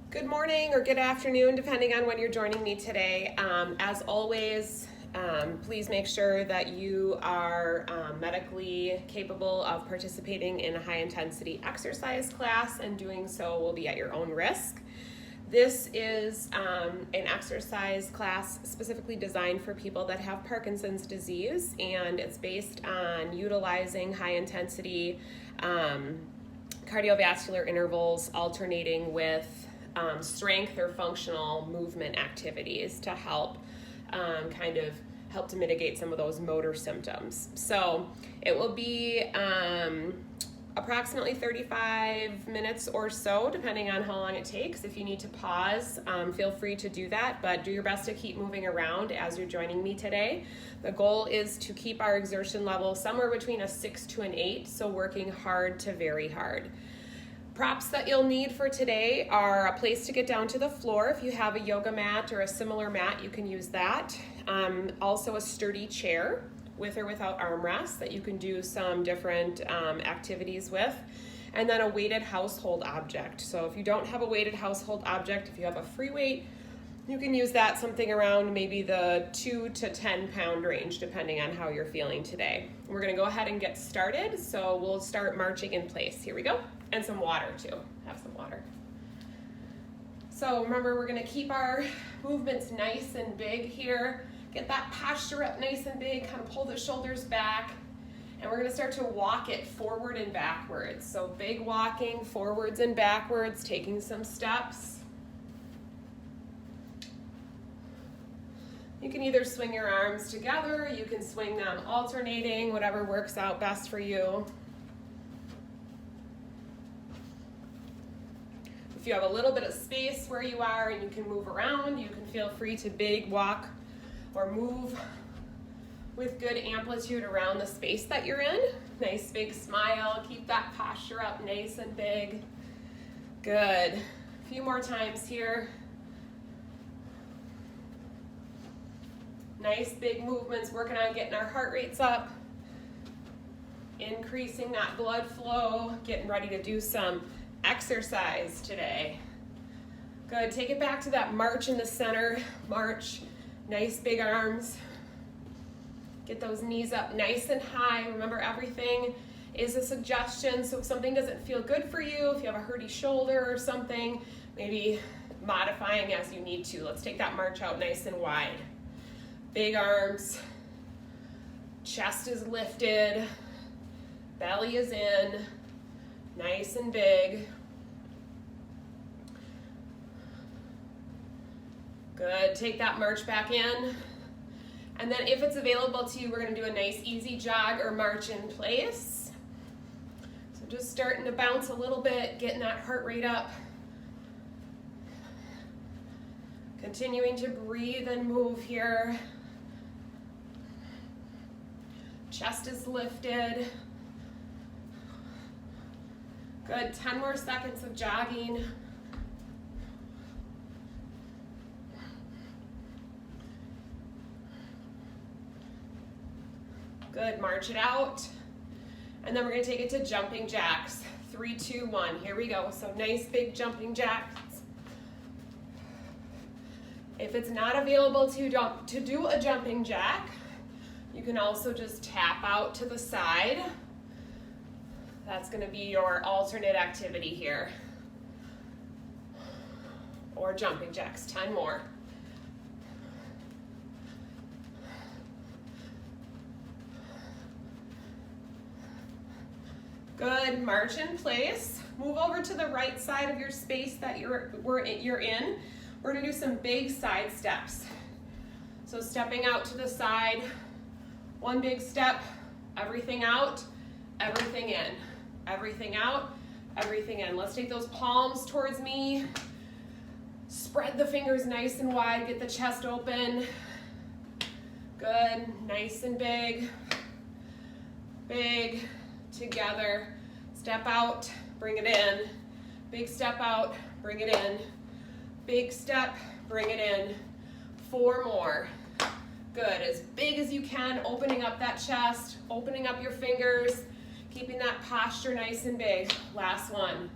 Good morning or good afternoon, depending on when you're joining me today. As always, please make sure that you are medically capable of participating in a high intensity exercise class, and doing so will be at your own risk. This is an exercise class specifically designed for people that have Parkinson's disease, and it's based on utilizing high intensity cardiovascular intervals alternating with strength or functional movement activities to help help to mitigate some of those motor symptoms. So it will be approximately 35 minutes or so, depending on how long it takes. If you need to pause, feel free to do that, but do your best to keep moving around as you're joining me today. The goal is to keep our exertion level somewhere between a 6 to an 8, so working hard to very hard. Props that you'll need for today are a place to get down to the floor. If you have a yoga mat or a similar mat, you can use that. Also a sturdy chair with or without armrests that you can do some different activities with. And then a weighted household object. So if you don't have a weighted household object, if you have a free weight, you can use that something around maybe the 2 to 10 pound range, depending on how you're feeling today. We're gonna go ahead and get started. So we'll start marching in place. Here we go. And some water too, have some water. So remember, we're gonna keep our movements nice and big here. Get that posture up nice and big, kind of pull the shoulders back. And we're gonna start to walk it forward and backwards. So big walking, forwards and backwards, taking some steps. You can either swing your arms together, you can swing them alternating, whatever works out best for you. If you have a little bit of space where you are and you can move around, you can feel free to big walk or move with good amplitude around the space that you're in. Nice big smile, keep that posture up nice and big. Good. A few more times here. Nice big movements, working on getting our heart rates up, increasing that blood flow, getting ready to do some exercise today. Good, take it back to that march in the center. March, nice big arms. Get those knees up nice and high. Remember, everything is a suggestion, so if something doesn't feel good for you, if you have a hurty shoulder or something, maybe modifying as you need to. Let's take that march out nice and wide. Big arms, chest is lifted, belly is in, nice and big. Good, take that march back in. And then if it's available to you, we're gonna do a nice easy jog or march in place. So just starting to bounce a little bit, getting that heart rate up. Continuing to breathe and move here. Chest is lifted. Good, 10 more seconds of jogging. Good, march it out. And then we're gonna take it to jumping jacks. 3, 2, 1, here we go. So nice big jumping jacks. If it's not available to do a jumping jack, you can also just tap out to the side. That's gonna be your alternate activity here. Or jumping jacks, 10 more. Good, march in place. Move over to the right side of your space that you're in. We're gonna do some big side steps. So stepping out to the side, one big step, everything out, everything in. Everything out, everything in. Let's take those palms towards me. Spread the fingers nice and wide, get the chest open. Good, nice and big. Big, together. Step out, bring it in. Big step out, bring it in. Big step, bring it in. 4 more. Good, as big as you can, opening up that chest, opening up your fingers, keeping that posture nice and big. Last one.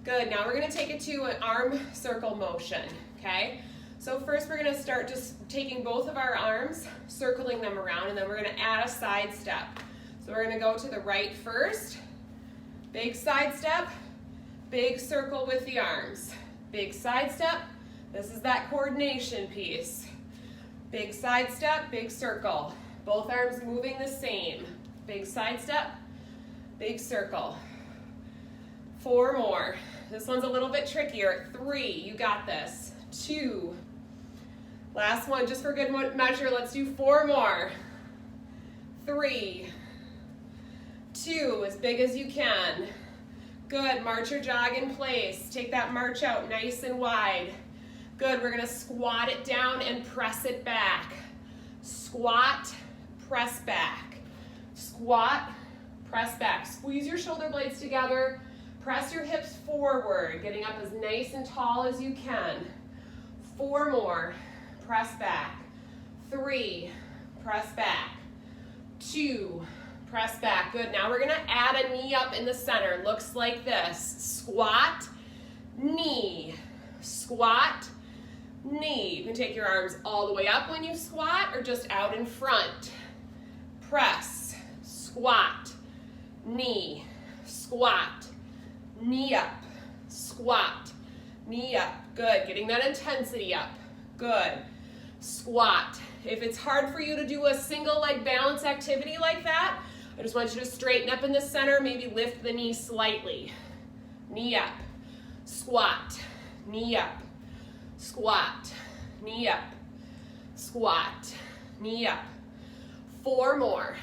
Good, now we're gonna take it to an arm circle motion, okay? So first we're gonna start just taking both of our arms, circling them around, and then we're gonna add a side step. So we're gonna go to the right first, big side step, big circle with the arms. Big side step, this is that coordination piece. Big side step, big circle. Both arms moving the same. Big side step, big circle. 4 more. This one's a little bit trickier. 3, you got this. 2. Last one, just for good measure, let's do 4 more. 3. 2, as big as you can. Good, march or jog in place. Take that march out nice and wide. Good, we're gonna squat it down and press it back. Squat, press back. Squat, press back. Squeeze your shoulder blades together. Press your hips forward, getting up as nice and tall as you can. 4 more, press back. 3, press back. 2, press back. Good, now we're gonna add a knee up in the center. Looks like this. Squat, knee, squat, knee. You can take your arms all the way up when you squat or just out in front. Press, squat, knee, squat, knee up, squat, knee up. Good, getting that intensity up. Good. Squat. If it's hard for you to do a single leg balance activity like that, I just want you to straighten up in the center, maybe lift the knee slightly. Knee up, squat, knee up, squat, knee up, squat, knee up. 4 more,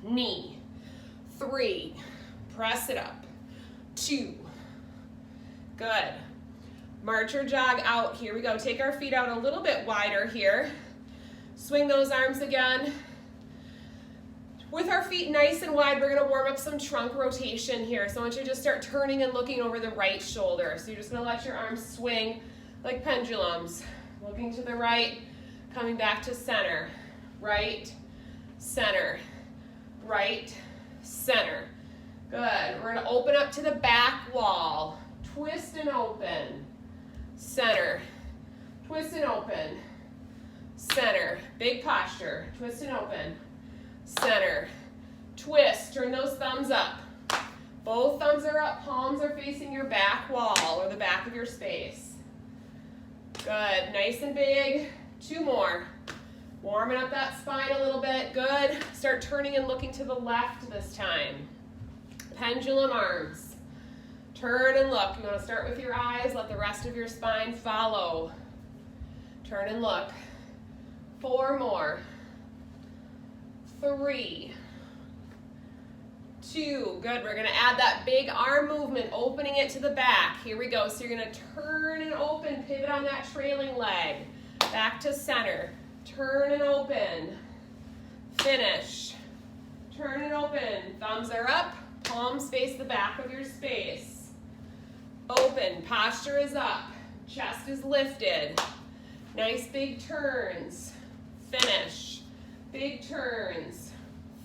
knee. 3, press it up. 2, good. March or jog out. Here we go. Take our feet out a little bit wider here. Swing those arms again. With our feet nice and wide, we're gonna warm up some trunk rotation here. So I want you to just start turning and looking over the right shoulder. So you're just gonna let your arms swing like pendulums. Looking to the right, coming back to center. Right, center, right, center. Good, we're gonna open up to the back wall. Twist and open, center, twist and open, center. Big posture, twist and open, center, twist, turn those thumbs up. Both thumbs are up, palms are facing your back wall or the back of your space. Good, nice and big. 2 more. Warming up that spine a little bit, good. Start turning and looking to the left this time. Pendulum arms. Turn and look. You want to start with your eyes, let the rest of your spine follow. Turn and look. 4 more. 3, 2, good. We're gonna add that big arm movement, opening it to the back. Here we go. So you're gonna turn and open, pivot on that trailing leg. Back to center. Turn and open. Finish. Turn and open. Thumbs are up. Palms face the back of your space. Open. Posture is up. Chest is lifted. Nice big turns. Finish. Big turns.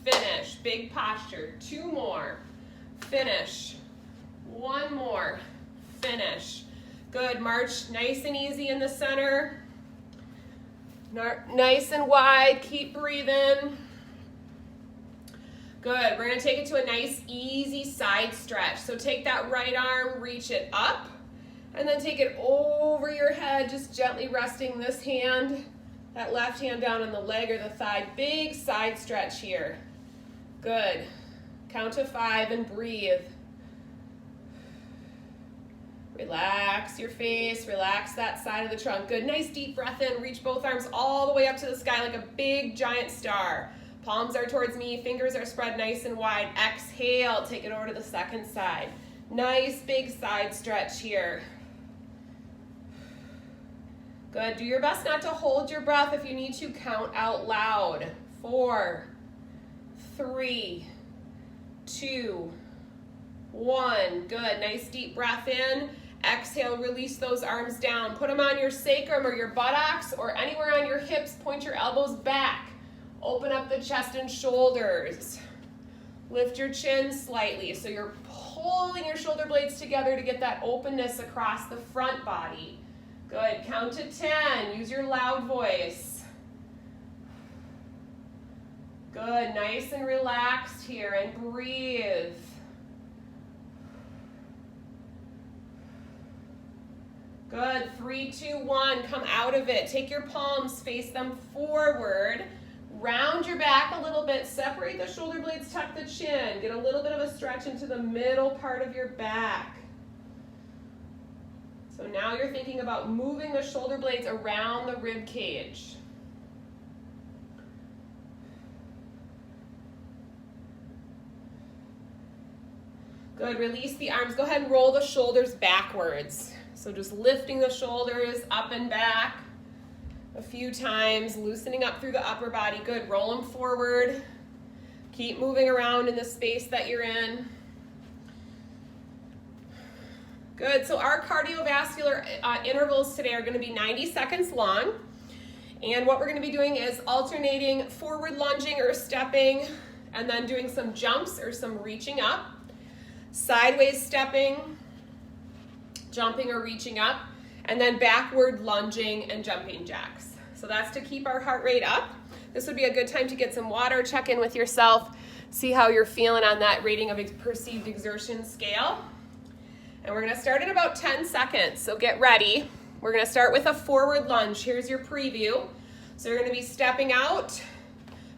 Finish. Big posture. 2 more. Finish. 1 more. Finish. Good. March nice and easy in the center. Nice and wide. Keep breathing. Good. We're going to take it to a nice, easy side stretch. So take that right arm, reach it up, and then take it over your head, just gently resting this hand, that left hand down on the leg or the thigh. Big side stretch here. Good. Count to 5 and breathe. Relax your face, relax that side of the trunk. Good, nice deep breath in. Reach both arms all the way up to the sky like a big giant star. Palms are towards me, fingers are spread nice and wide. Exhale, take it over to the second side. Nice big side stretch here. Good, do your best not to hold your breath. If you need to, count out loud. 4, 3, 2, 1. Good, nice deep breath in. Exhale, release those arms down. Put them on your sacrum or your buttocks or anywhere on your hips. Point your elbows back. Open up the chest and shoulders. Lift your chin slightly. So you're pulling your shoulder blades together to get that openness across the front body. Good. Count to 10. Use your loud voice. Good. Nice and relaxed here, and breathe. Good. 3, 2, 1. Come out of it. Take your palms, face them forward. Round your back a little bit. Separate the shoulder blades, tuck the chin. Get a little bit of a stretch into the middle part of your back. So now you're thinking about moving the shoulder blades around the rib cage. Good. Release the arms. Go ahead and roll the shoulders backwards. So just lifting the shoulders up and back a few times, loosening up through the upper body. Good. Roll them forward. Keep moving around in the space that you're in. Good. So our cardiovascular intervals today are going to be 90 seconds long. And what we're going to be doing is alternating forward lunging or stepping, and then doing some jumps or some reaching up. Sideways stepping, jumping or reaching up, and then backward lunging and jumping jacks. So that's to keep our heart rate up. This would be a good time to get some water, check in with yourself, see how you're feeling on that rating of perceived exertion scale. And we're going to start in about 10 seconds, so get ready. We're going to start with a forward lunge. Here's your preview. So you're going to be stepping out.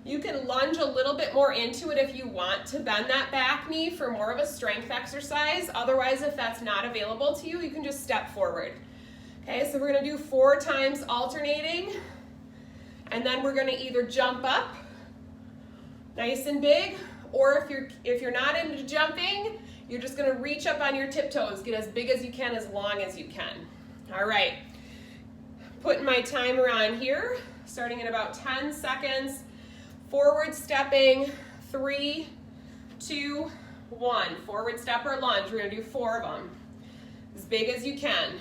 You can lunge a little bit more into it if you want to bend that back knee for more of a strength exercise. Otherwise, if that's not available to you, you can just step forward. Okay, so we're going to do 4 times alternating. And then we're going to either jump up, nice and big, or if you're not into jumping, you're just going to reach up on your tiptoes. Get as big as you can, as long as you can. All right. Putting my timer on here, starting in about 10 seconds. Forward stepping, 3, 2, 1. Forward step or lunge. We're going to do 4 of them. As big as you can.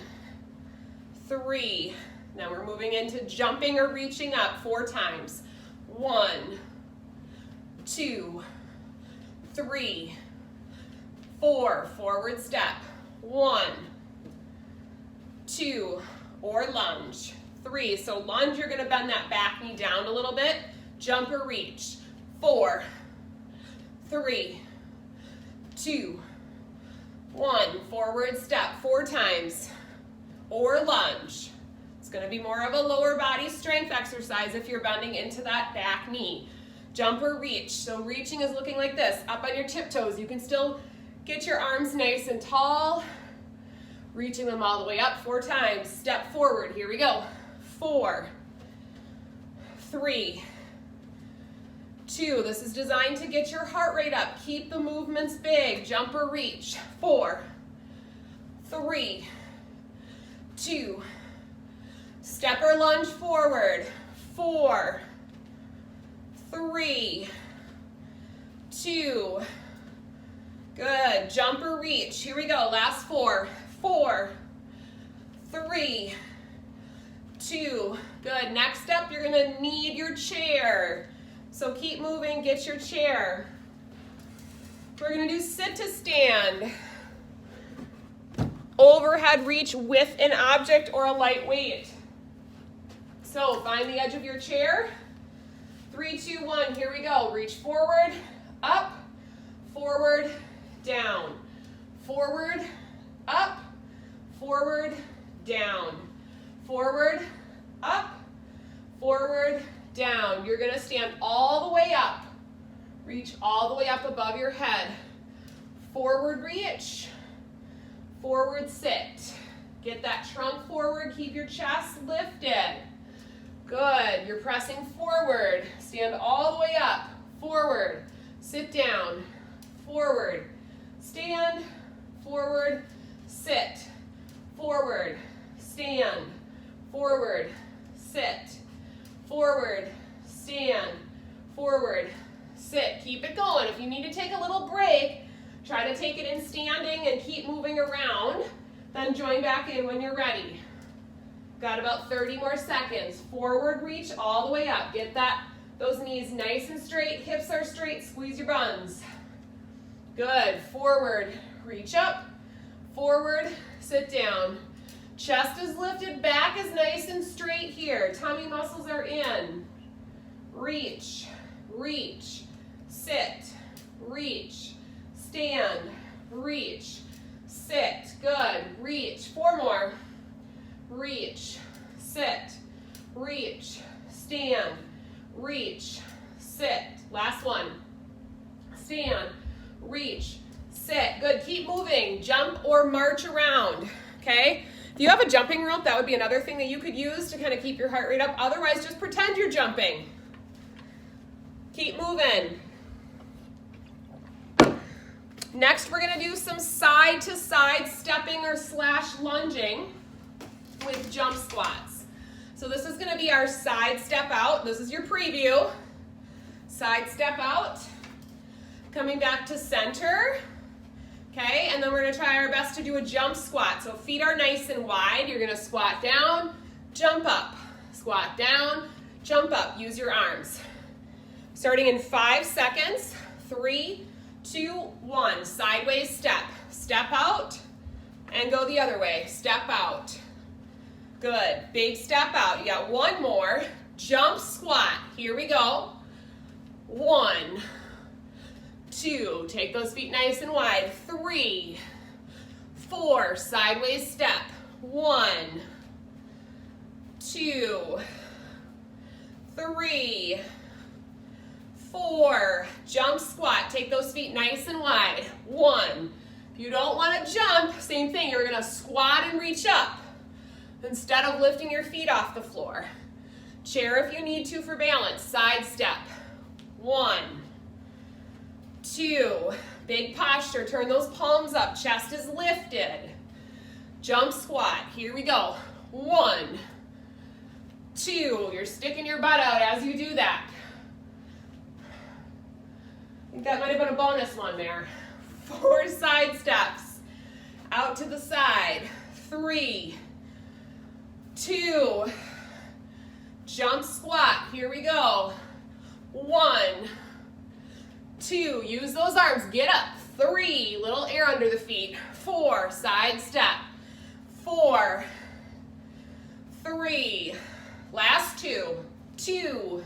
3. Now we're moving into jumping or reaching up 4 times. 1, 2, 3, 4. Forward step. 1, 2, or lunge. 3. So lunge, you're going to bend that back knee down a little bit. Jump or reach. 4, 3, 2, 1. Forward step 4 times. Or lunge. It's going to be more of a lower body strength exercise if you're bending into that back knee. Jump or reach. So reaching is looking like this. Up on your tiptoes. You can still get your arms nice and tall. Reaching them all the way up 4 times. Step forward. Here we go. 4, 3, 2. This is designed to get your heart rate up. Keep the movements big. Jump or reach. 4, 3, 2. Step or lunge forward. 4, 3, 2. Good. Jump or reach. Here we go. Last 4. 4, 3, 2. Good. Next up, you're going to need your chair. So keep moving, get your chair. We're going to do sit to stand. Overhead reach with an object or a light weight. So find the edge of your chair. 3, 2, 1. Here we go. Reach forward, up, forward, down. Forward, up, forward, down. Forward, up, forward, down. You're going to stand all the way up. Reach all the way up above your head. Forward reach. Forward sit. Get that trunk forward. Keep your chest lifted. Good. You're pressing forward. Stand all the way up. Forward. Sit down. Forward. Stand. Forward. Sit. Forward. Stand. Forward. Sit. Forward. Stand. Forward. Sit. Keep it going. If you need to take a little break, try to take it in standing and keep moving around. Then join back in when you're ready. Got about 30 more seconds. Forward reach all the way up. Get those knees nice and straight. Hips are straight. Squeeze your buns. Good. Forward, reach up. Forward, sit down. Chest is lifted, back is nice and straight here. Tummy muscles are in. Reach, reach, sit, reach, stand, reach, sit. Good. Reach. 4 more. Reach, sit, reach, stand, reach, sit. Last one. Stand, reach, sit. Good. Keep moving. Jump or march around. Okay? If you have a jumping rope, that would be another thing that you could use to kind of keep your heart rate up. Otherwise, just pretend you're jumping. Keep moving. Next, we're going to do some side-to-side stepping or slash lunging with jump squats. So this is going to be our side step out. This is your preview. Side step out. Coming back to center. Okay, and then we're going to try our best to do a jump squat. So feet are nice and wide. You're going to squat down, jump up. Squat down, jump up. Use your arms. Starting in 5 seconds. 3, 2, 1. Sideways step. Step out and go the other way. Step out. Good. Big step out. You got 1 more. Jump squat. Here we go. 1, 2. Take those feet nice and wide. 3, 4. Sideways step. 1, 2, 3, 4. Jump squat. Take those feet nice and wide. 1. If you don't want to jump, same thing. You're going to squat and reach up instead of lifting your feet off the floor. Chair if you need to for balance. Side step. 1, 2. Big posture. Turn those palms up. Chest is lifted. Jump squat. Here we go. 1, 2. You're sticking your butt out as you do that. I think that might have been a bonus one there. 4 side steps. Out to the side. 3, 2. Jump squat. Here we go. 1, 2. Use those arms. Get up. 3. Little air under the feet. 4. Side step. 4, 3. Last 2. 2.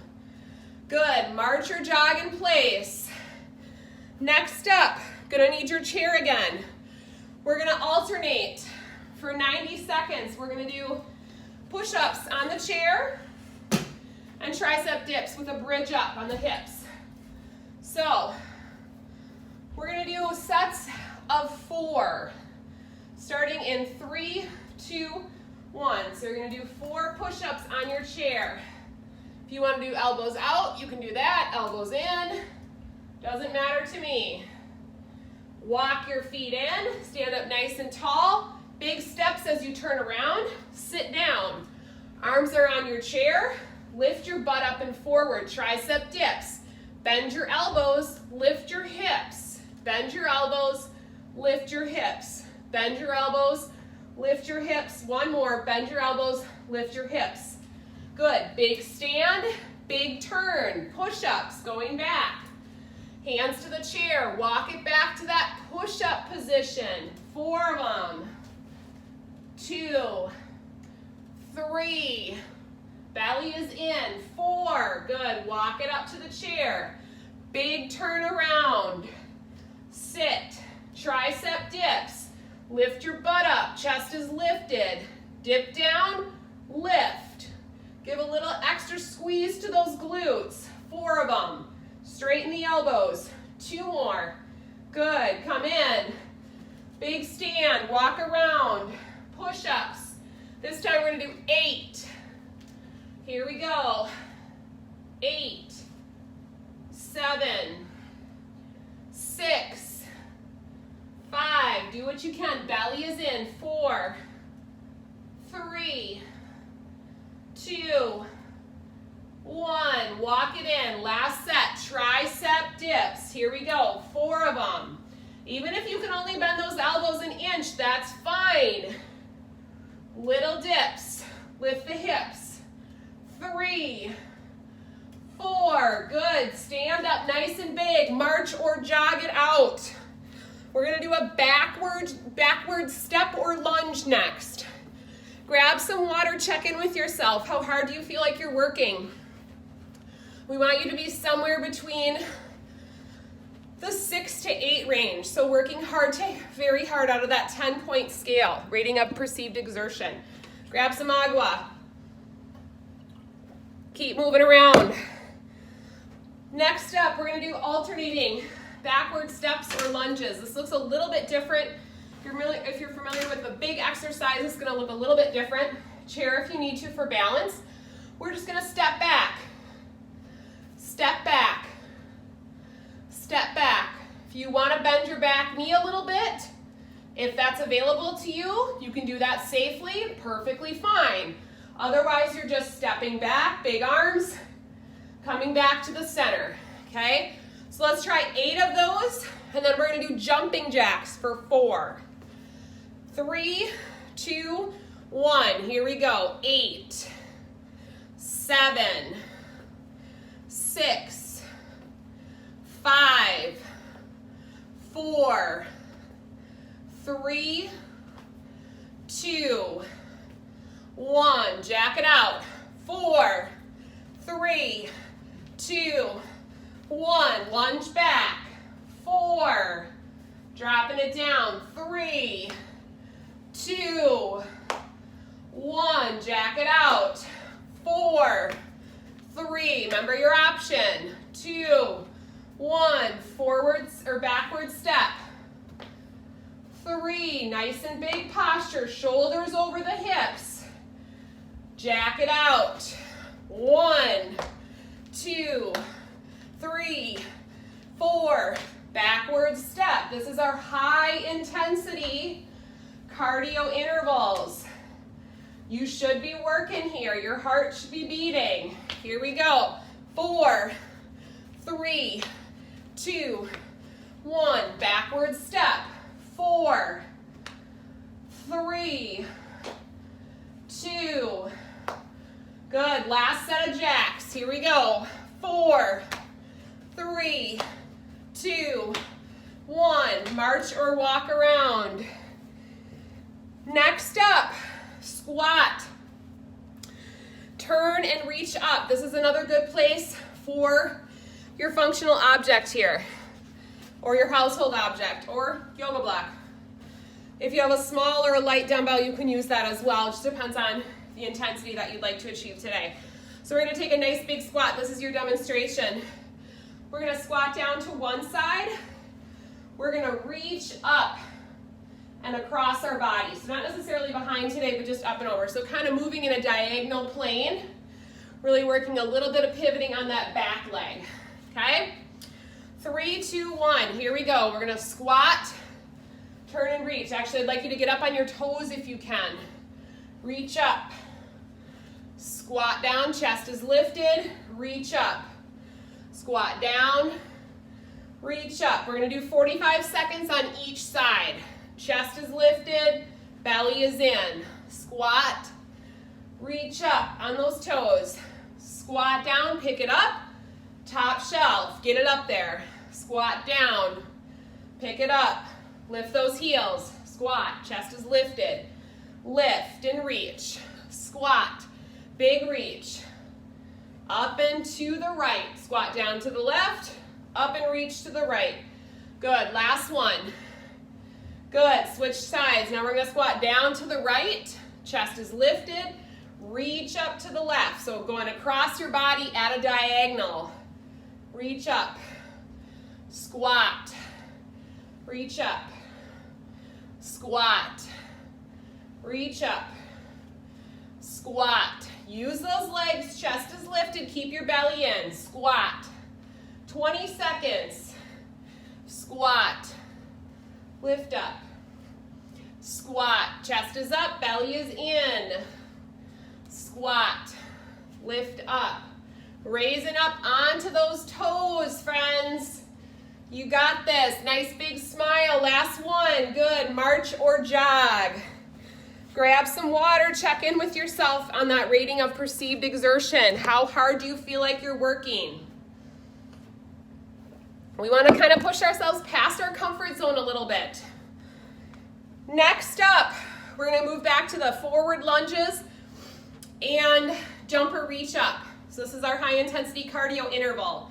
Good. March or jog in place. Next up, gonna need your chair again. We're gonna alternate for 90 seconds. We're gonna do push-ups on the chair and tricep dips with a bridge up on the hips. So we're gonna do sets of 4, starting in 3, 2, 1. So you're gonna do 4 push-ups on your chair. If you wanna do elbows out, you can do that. Elbows in, doesn't matter to me. Walk your feet in, stand up nice and tall. Big steps as you turn around, sit down. Arms are on your chair, lift your butt up and forward, tricep dips. Bend your elbows, lift your hips. Bend your elbows, lift your hips. Bend your elbows, lift your hips. 1 more, bend your elbows, lift your hips. Good, big stand, big turn, push-ups, going back. Hands to the chair, walk it back to that push-up position. 4 of them. 2, 3. Belly is in. 4. Good. Walk it up to the chair. Big turn around. Sit. Tricep dips. Lift your butt up. Chest is lifted. Dip down. Lift. Give a little extra squeeze to those glutes. 4 of them. Straighten the elbows. 2 more. Good. Come in. Big stand. Walk around. Push-ups. This time we're going to do 8. Here we go. 8, 7, 6, 5. Do what you can. Belly is in. 4, 3, 2, 1. Walk it in. Last set. Tricep dips. Here we go. 4 of them. Even if you can only bend those elbows an inch, that's fine. Little dips. Lift the hips. 3, 4. Good. Stand up nice and big. March or jog it out. We're gonna do a backward step or lunge next. Grab some water, check in with yourself. How hard do you feel like you're working? We want you to be somewhere between the 6 to 8 range. So working very hard out of that 10-point scale, rating of perceived exertion. Grab some agua. Keep moving around. Next up, we're gonna do alternating backward steps or lunges. This looks a little bit different. If you're familiar with the big exercise, it's gonna look a little bit different. Chair if you need to for balance. We're just gonna step back. Step back. Step back. If you wanna bend your back knee a little bit, if that's available to you, you can do that safely, perfectly fine. Otherwise, you're just stepping back, big arms, coming back to the center, okay? So let's try 8 of those, and then we're gonna do jumping jacks for 4. 3, 2, 1, here we go. 8, 7, 6, 5, 4, 3, 2, 1, jack it out. 4, 3, 2, 1, lunge back. 4, dropping it down. 3, 2, 1, jack it out. 4, 3, remember your option. 2, 1, forwards or backward step. 3, nice and big posture, shoulders over the hips. Jack it out. 1, 2, 3, 4, backward step. This is our high intensity cardio intervals. You should be working here. Your heart should be beating. Here we go. 4, 3, 2, 1, backward step. 4, 3, 2, good. Last set of jacks. Here we go. 4, 3, 2, 1. March or walk around. Next up, squat. Turn and reach up. This is another good place for your functional object here, or your household object, or yoga block. If you have a small or a light dumbbell, you can use that as well. It just depends on the intensity that you'd like to achieve today. So we're gonna take a nice big squat. This is your demonstration. We're gonna squat down to one side. We're gonna reach up and across our body. So not necessarily behind today, but just up and over. So kind of moving in a diagonal plane, really working a little bit of pivoting on that back leg, okay? 3, 2, 1, here we go. We're gonna squat, turn and reach. Actually, I'd like you to get up on your toes if you can. Reach up, squat down, chest is lifted, reach up. Squat down, reach up. We're gonna do 45 seconds on each side. Chest is lifted, belly is in. Squat, reach up on those toes. Squat down, pick it up, top shelf, get it up there. Squat down, pick it up, lift those heels. Squat, chest is lifted. Lift and reach. Squat, big reach. Up and to the right. Squat down to the left, up and reach to the right. Good, last one. Good, switch sides. Now we're gonna squat down to the right, chest is lifted, reach up to the left. So going across your body at a diagonal. Reach up, squat, reach up, squat, reach up, squat. Use those legs, chest is lifted, keep your belly in. Squat, 20 seconds. Squat, lift up. Squat, chest is up, belly is in. Squat, lift up. Raising up onto those toes, friends. You got this. Nice big smile. Last one. Good. March or jog. Grab some water. Check in with yourself on that rating of perceived exertion. How hard do you feel like you're working? We want to kind of push ourselves past our comfort zone a little bit. Next up, we're going to move back to the forward lunges and jumper reach up. So this is our high intensity cardio interval.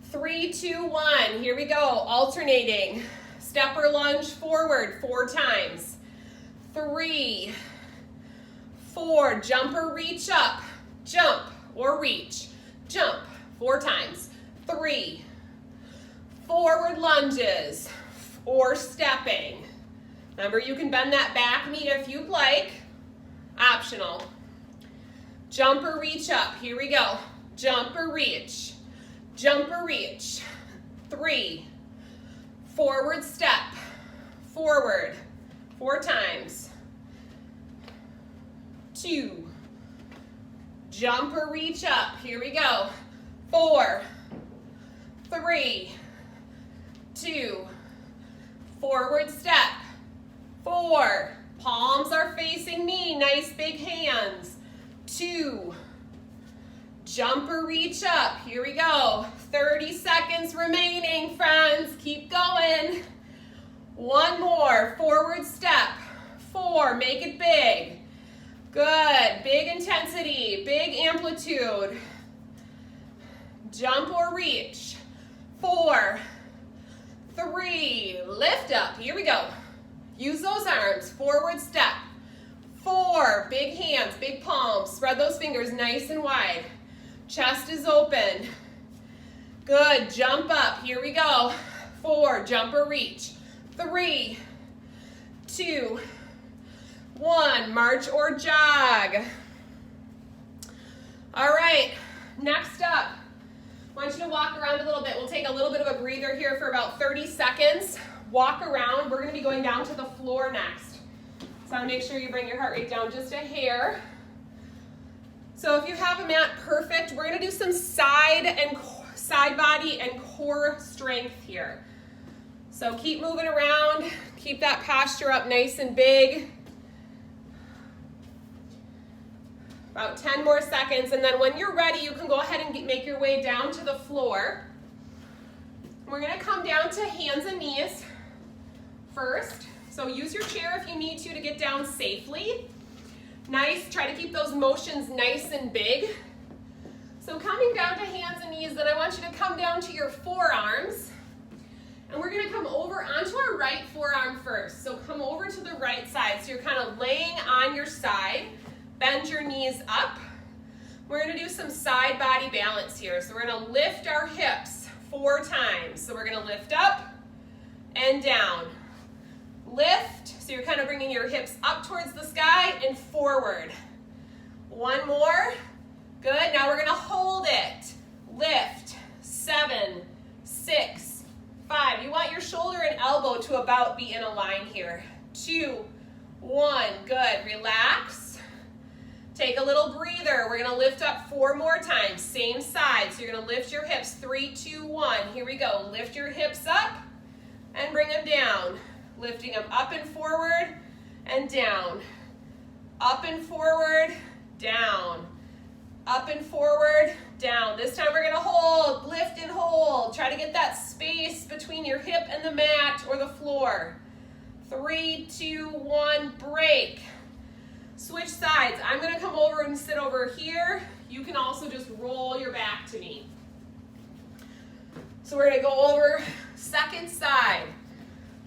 3, 2, 1, here we go, alternating. Stepper lunge forward 4 times. 3, 4, jumper reach up, jump or reach, jump 4 times. 3, forward lunges or stepping. Remember, you can bend that back knee if you'd like, optional. Jumper reach up, here we go. Jumper reach, jumper reach. 3, forward step, forward 4 times. 2, jumper reach up, here we go. 4, 3, 2, forward step, 4, palms are facing me, nice big hands. 2, jumper reach up, here we go. 30 seconds remaining, friends, keep going. 1 more, forward step, 4, make it big. Good, big intensity, big amplitude. Jump or reach. 4, 3, lift up, here we go. Use those arms, forward step. 4, big hands, big palms, spread those fingers nice and wide. Chest is open. Good, jump up, here we go. 4, jump or reach. 3, 2, 1, march or jog. All right, next up, I want you to walk around a little bit. We'll take a little bit of a breather here for about 30 seconds. Walk around. We're going to be going down to the floor next. So I want to make sure you bring your heart rate down just a hair. So if you have a mat, perfect. We're going to do some side body and core strength here. So keep moving around. Keep that posture up nice and big. About 10 more seconds, and then when you're ready, you can go ahead and make your way down to the floor. We're going to come down to hands and knees first. So use your chair if you need to get down safely. Nice, try to keep those motions nice and big. So coming down to hands and knees, then I want you to come down to your forearms. And we're going to come over onto our right forearm first. So come over to the right side. So you're kind of laying on your side. Bend your knees up. We're going to do some side body balance here. So we're going to lift our hips 4 times. So we're going to lift up and down. Lift, so you're kind of bringing your hips up towards the sky and forward. 1 more. Good, now we're going to hold it. Lift, 7, 6, 5. You want your shoulder and elbow to about be in a line here. 2, 1, good, relax. Take a little breather. We're going to lift up 4 more times, same side. So you're going to lift your hips, 3, 2, 1. Here we go. Lift your hips up and bring them down. Lifting them up and forward and down. Up and forward, down. Up and forward, down. This time we're going to hold, lift and hold. Try to get that space between your hip and the mat or the floor. 3, 2, 1, break. Switch sides. I'm going to come over and sit over here. You can also just roll your back to me. So we're going to go over second side.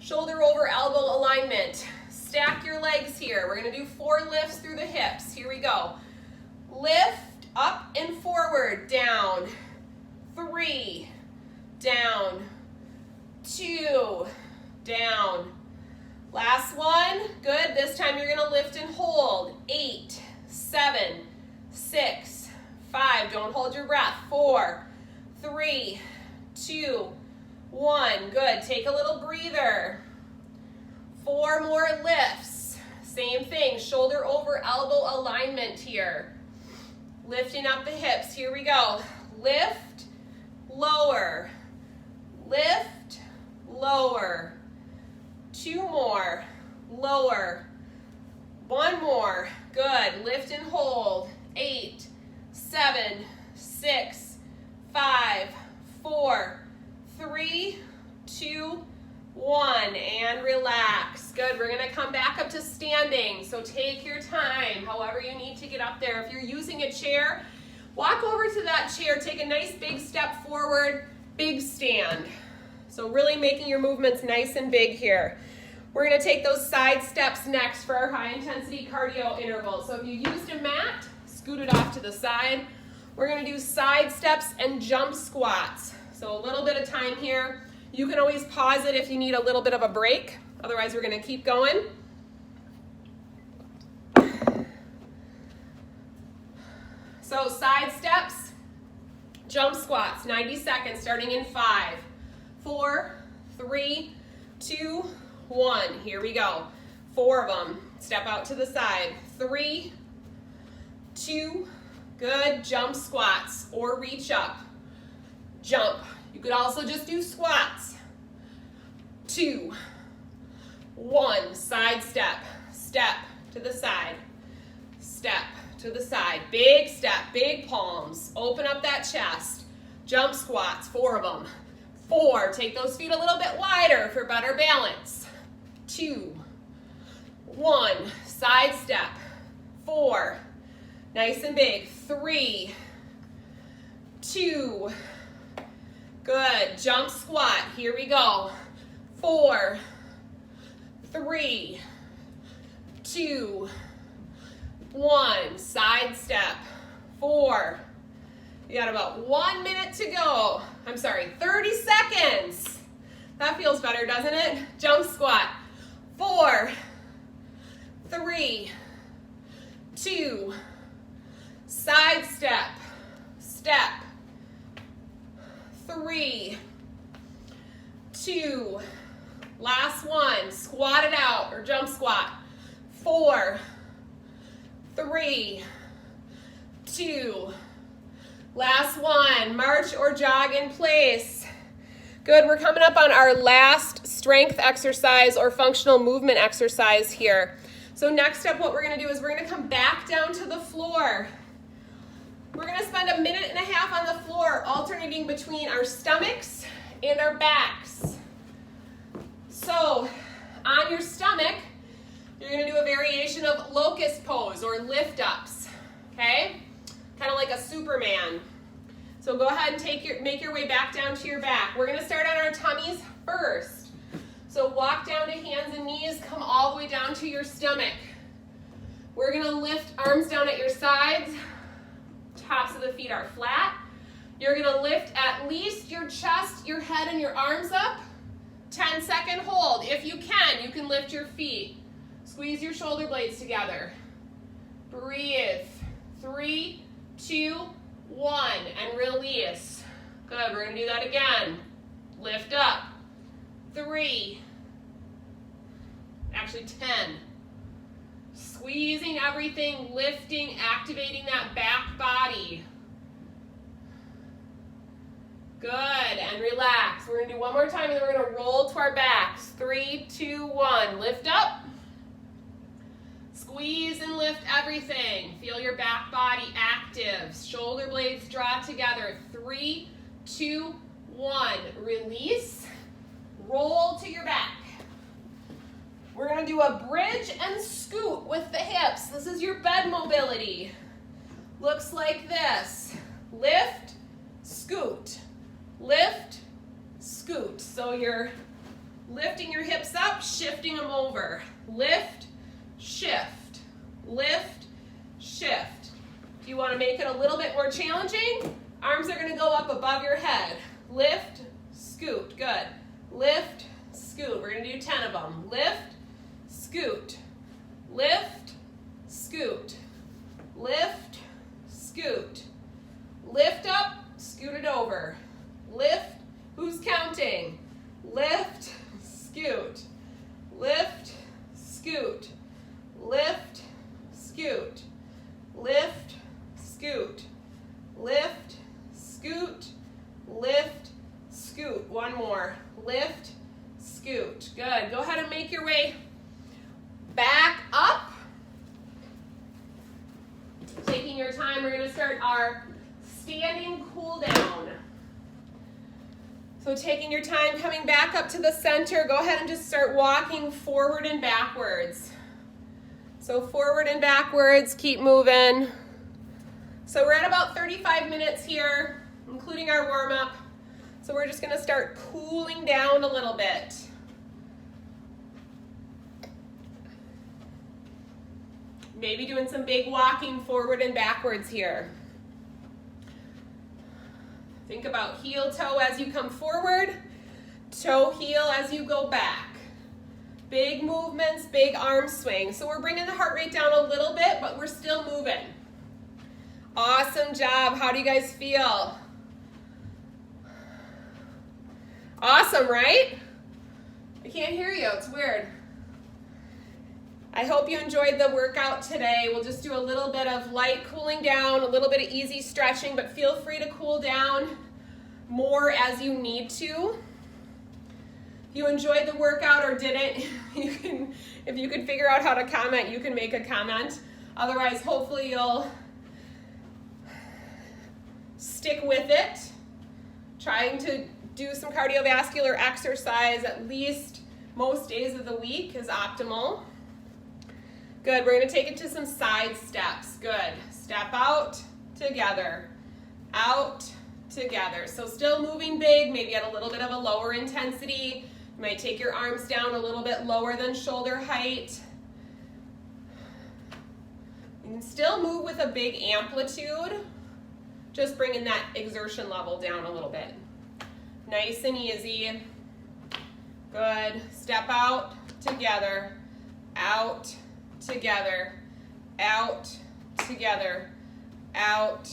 Shoulder over elbow alignment. Stack your legs here. We're going to do 4 lifts through the hips. Here we go. Lift, up and forward, down. 3, down. 2, down. Last one. Good. This time you're going to lift and hold. 8, 7, 6, 5. Don't hold your breath. 4, 3, 2, 1. Good. Take a little breather. 4 more lifts. Same thing. Shoulder over elbow alignment here. Lifting up the hips. Here we go. Lift, lower. Lift, lower. 2 more. Lower. 1 more. Good. Lift and hold. 8, 7, 6, 5, 4, 3, 2, 1, and relax. Good, we're gonna come back up to standing, so take your time, however you need to get up there. If you're using a chair, walk over to that chair, take a nice big step forward, big stand. So really making your movements nice and big here. We're gonna take those side steps next for our high intensity cardio intervals. So if you used a mat, scoot it off to the side. We're gonna do side steps and jump squats. So a little bit of time here. You can always pause it if you need a little bit of a break. Otherwise, we're gonna keep going. So side steps, jump squats, 90 seconds, starting in 5, 4, 3, 2, 1. Here we go. 4 of them. Step out to the side. 3, 2, good. Jump squats or reach up. Jump. You could also just do squats. 2, 1. Side step. Step to the side. Step to the side. Big step, big palms. Open up that chest. Jump squats, 4 of them. 4. Take those feet a little bit wider for better balance. 2, 1. Side step. 4. Nice and big. 3, 2. Good. Jump squat. Here we go. 4, 3, 2, 1. Side step. 4. You got about 1 minute to go. I'm sorry, 30 seconds. That feels better, doesn't it? Jump squat. 4, 3, 2. Side step. Step. 3, 2. Last one. Squat it out or jump squat. 4, 3, 2. Last one. March or jog in place. Good. We're coming up on our last strength exercise or functional movement exercise here. So next up, what we're going to do is we're going to come back down to the floor. We're going to spend a minute and a half on the floor, alternating between our stomachs and our backs. So on your stomach, you're going to do a variation of locust pose or lift ups, okay? Kind of like a Superman. So go ahead and make your way back down to your back. We're going to start on our tummies first. So walk down to hands and knees, come all the way down to your stomach. We're going to lift arms down at your sides. Tops of the feet are flat. You're going to lift at least your chest, your head, and your arms up. 10-second hold. If you can lift your feet. Squeeze your shoulder blades together. Breathe. 3, 2, 1, and release. Good, we're going to do that again. Lift up. 3, actually 10. Squeezing everything, lifting, activating that back body. Good, and relax. We're going to do one more time, and then we're going to roll to our backs. 3, 2, 1. Lift up. Squeeze and lift everything. Feel your back body active. Shoulder blades draw together. 3, 2, 1. Release. Roll to your back. We're going to do a bridge and scoot with the hips. This is your bed mobility. Looks like this. Lift, scoot. Lift, scoot. So you're lifting your hips up, shifting them over. Lift, shift. Lift, shift. If you want to make it a little bit more challenging, arms are going to go up above your head. Lift, scoot. Good. Lift, scoot. We're going to do 10 of them. Lift, scoot. Lift, scoot. Lift, scoot. Lift up, scoot it over. Lift, who's counting? Lift, scoot. Lift, scoot. Lift, scoot. Lift, scoot. Lift, scoot. Lift, scoot. One more. Lift, scoot. Good. Go ahead and make your way back up. Taking your time, we're going to start our standing cool down. So taking your time, coming back up to the center, go ahead and just start walking forward and backwards. So forward and backwards, keep moving. So we're at about 35 minutes here, including our warm-up. So we're just gonna start cooling down a little bit. Maybe doing some big walking forward and backwards here. Think about heel toe as you come forward, toe heel as you go back. Big movements, big arm swing. So we're bringing the heart rate down a little bit, but we're still moving. Awesome job. How do you guys feel? Awesome, right? I can't hear you. It's weird. I hope you enjoyed the workout today. We'll just do a little bit of light cooling down, a little bit of easy stretching, but feel free to cool down more as you need to. If you enjoyed the workout or didn't, if you could figure out how to comment, you can make a comment. Otherwise, hopefully you'll stick with it. Trying to do some cardiovascular exercise at least most days of the week is optimal. Good, we're gonna take it to some side steps. Good, step out, together, out, together. So still moving big, maybe at a little bit of a lower intensity. You might take your arms down a little bit lower than shoulder height. You can still move with a big amplitude, just bringing that exertion level down a little bit. Nice and easy. Good, step out, together, out, together, out, together, out,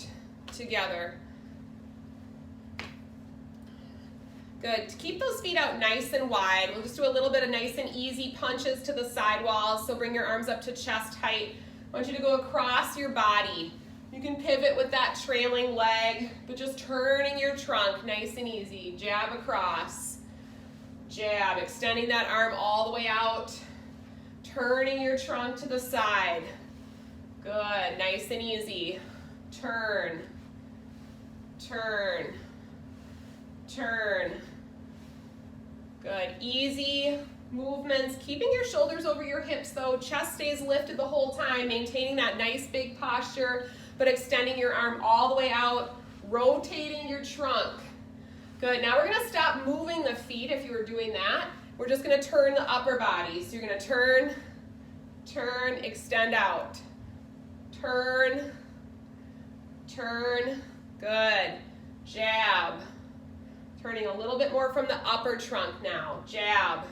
together. Good, to keep those feet out nice and wide. We'll just do a little bit of nice and easy punches to the side walls. So bring your arms up to chest height. I want you to go across your body. You can pivot with that trailing leg, but just turning your trunk nice and easy. Jab across, jab, extending that arm all the way out. Turning your trunk to the side. Good, nice and easy. Turn, turn, turn. Good, easy movements. Keeping your shoulders over your hips though. Chest stays lifted the whole time, maintaining that nice big posture, but extending your arm all the way out, rotating your trunk. Good, now we're gonna stop moving the feet if you were doing that. We're just gonna turn the upper body. So you're gonna turn, turn, extend out. Turn, turn, good. Jab. Turning a little bit more from the upper trunk now. Jab,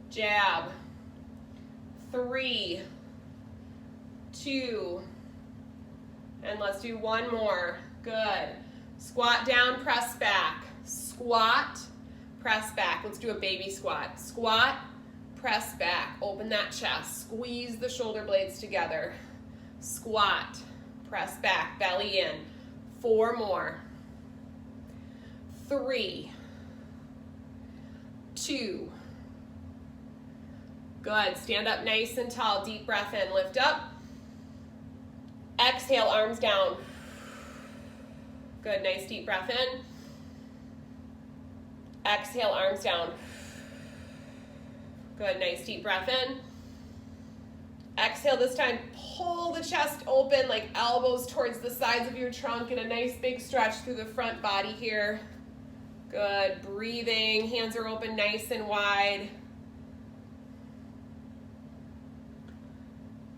jab. 3, 2, and let's do one more. Good. Squat down, press back. Squat, press back. Let's do a baby squat. Squat, press back. Open that chest. Squeeze the shoulder blades together. Squat, press back, belly in. 4 more. 3, 2. Good. Stand up nice and tall. Deep breath in. Lift up. Exhale, arms down. Good. Nice deep breath in. Exhale, arms down. Good. Nice deep breath in. Exhale this time. Pull the chest open like elbows towards the sides of your trunk and a nice big stretch through the front body here. Good. Breathing. Hands are open nice and wide.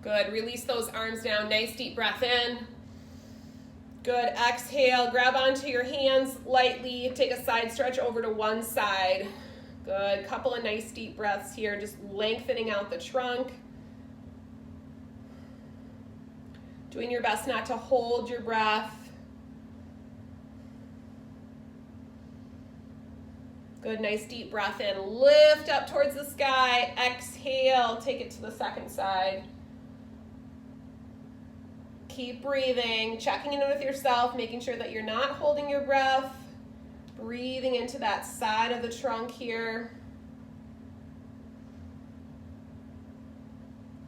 Good. Release those arms down. Nice deep breath in. Good. Exhale. Grab onto your hands lightly. Take a side stretch over to one side. Good. Couple of nice deep breaths here. Just lengthening out the trunk. Doing your best not to hold your breath. Good. Nice deep breath in. Lift up towards the sky. Exhale. Take it to the second side. Keep breathing, checking in with yourself, making sure that you're not holding your breath. Breathing into that side of the trunk here.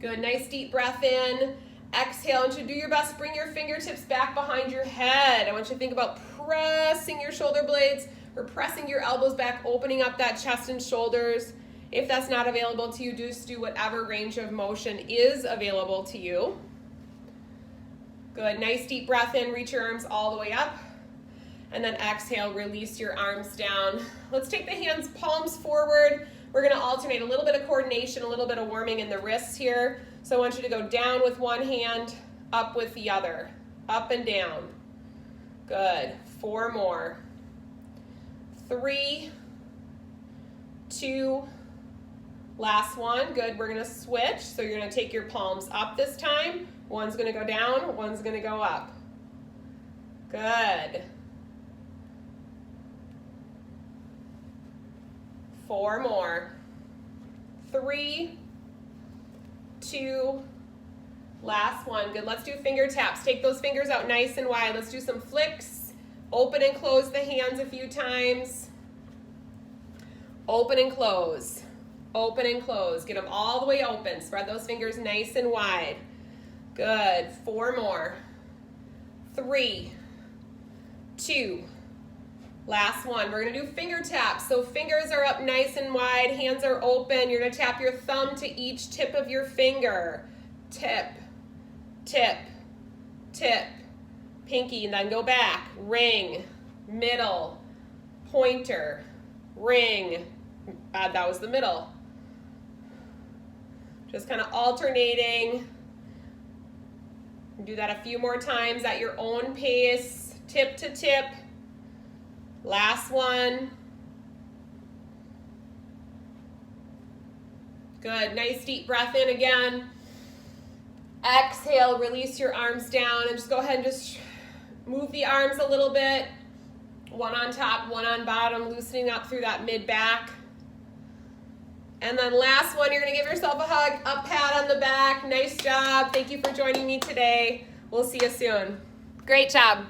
Good, nice deep breath in. Exhale, I want you to do your best. Bring your fingertips back behind your head. I want you to think about pressing your shoulder blades, We're pressing your elbows back, opening up that chest and shoulders. If that's not available to you, just do whatever range of motion is available to you. Good, nice deep breath in, reach your arms all the way up. And then exhale, release your arms down. Let's take the hands, palms forward. We're gonna alternate a little bit of coordination, a little bit of warming in the wrists here. So I want you to go down with one hand, up with the other, up and down. Good, 4 more. 3, 2, last one. Good, we're gonna switch. So you're gonna take your palms up this time. One's gonna go down, one's gonna go up. Good. 4 more. 3, 2, last one. Good, let's do finger taps. Take those fingers out nice and wide. Let's do some flicks. Open and close the hands a few times. Open and close. Open and close. Get them all the way open. Spread those fingers nice and wide. Good, 4 more. 3, 2, last one. We're gonna do finger taps. So fingers are up nice and wide, hands are open. You're gonna tap your thumb to each tip of your finger. Tip, tip, tip, pinky, and then go back. Ring, middle, pointer, ring. That was the middle. Just kind of alternating. Do that a few more times at your own pace. Tip to tip. Last one. Good, nice deep breath in again. Exhale, release your arms down and just go ahead and just move the arms a little bit. One on top, one on bottom, loosening up through that mid-back. And then last one, you're gonna give yourself a hug, a pat on the back. Nice job. Thank you for joining me today. We'll see you soon. Great job.